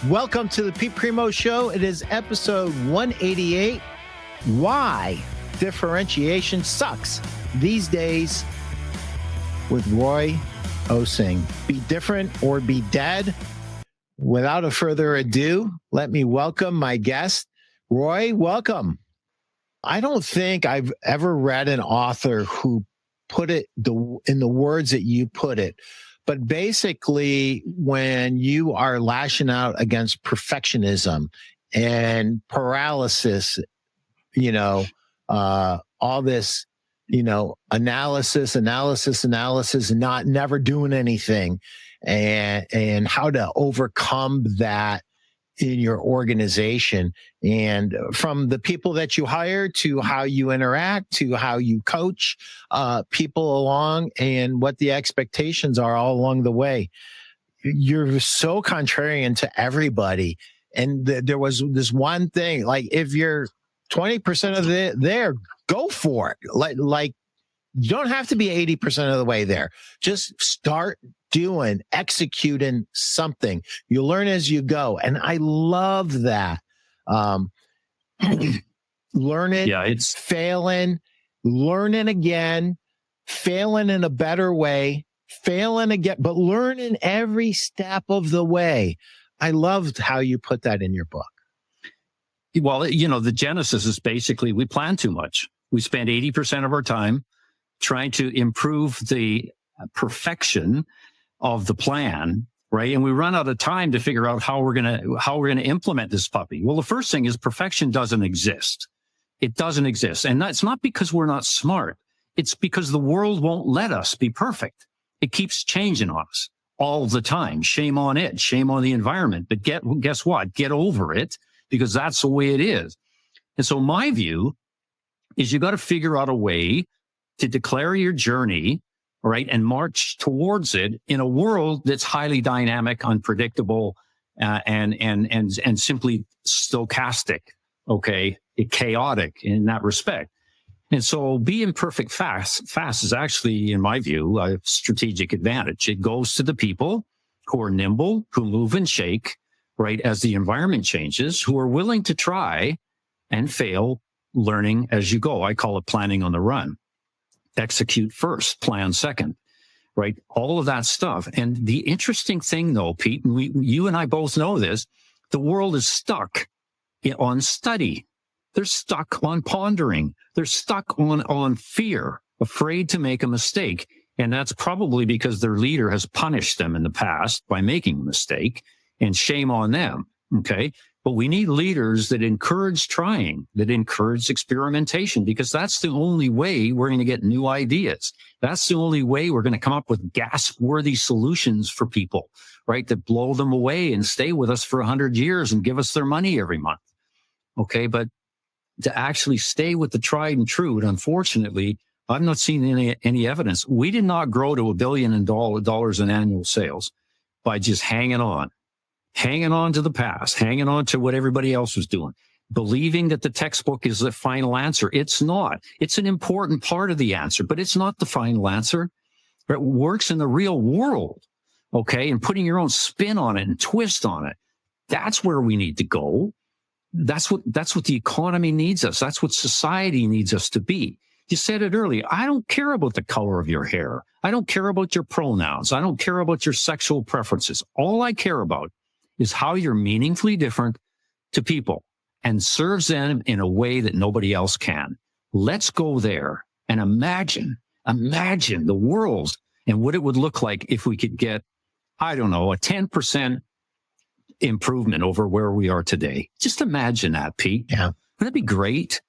Welcome to the Pete Primo Show. It is episode 188. Why differentiation sucks these days with Roy Osing. Be different or be dead. Without a further ado, let me welcome my guest. Roy, welcome. I don't think I've ever read an author who put it in the words that you put it. But basically, when you are lashing out against perfectionism and paralysis, all this, analysis, and never doing anything, and how to overcome that in your organization, and from the people that you hire to how you interact to how you coach people along and what the expectations are all along the way. You're so contrarian to everybody. And there was this one thing, like if you're 20% of there, go for it. Like you don't have to be 80% of the way there. Just start executing something. You learn as you go. And I love that. Learning, it's failing, learning again, failing in a better way, failing again, but learning every step of the way. I loved how you put that in your book. Well, the genesis is basically we plan too much. We spend 80% of our time trying to improve the perfection of the plan, right? And we run out of time to figure out how we're going to implement this puppy. Well, the first thing is perfection doesn't exist. It doesn't exist. And that's not because we're not smart. It's because the world won't let us be perfect. It keeps changing on us all the time. Shame on it. Shame on the environment. But guess what? Get over it, because that's the way it is. And so my view is you got to figure out a way to declare your journey, right, and march towards it in a world that's highly dynamic, unpredictable, and simply stochastic, okay, chaotic in that respect. And so being perfect fast is actually, in my view, a strategic advantage. It goes to the people who are nimble, who move and shake, right, as the environment changes, who are willing to try and fail, learning as you go. I call it planning on the run. Execute first, plan second, right? All of that stuff. And the interesting thing, though, Pete, and you and I both know this, the world is stuck on study. They're stuck on pondering. They're stuck on fear, afraid to make a mistake. And that's probably because their leader has punished them in the past by making a mistake, and shame on them. Okay. But we need leaders that encourage trying, that encourage experimentation, because that's the only way we're going to get new ideas. That's the only way we're going to come up with gasp-worthy solutions for people, right, that blow them away and stay with us for 100 years and give us their money every month. Okay, but to actually stay with the tried and true, and unfortunately, I've not seen any evidence. We did not grow to $1 billion in annual sales by just hanging on to the past, hanging on to what everybody else was doing, believing that the textbook is the final answer. It's not. It's an important part of the answer, but it's not the final answer. It works in the real world, okay? And putting your own spin on it and twist on it. That's where we need to go. That's what the economy needs us. That's what society needs us to be. You said it earlier. I don't care about the color of your hair. I don't care about your pronouns. I don't care about your sexual preferences. All I care about is how you're meaningfully different to people and serves them in a way that nobody else can. Let's go there and imagine the world and what it would look like if we could get, I don't know, a 10% improvement over where we are today. Just imagine that, Pete. Yeah. Wouldn't that be great?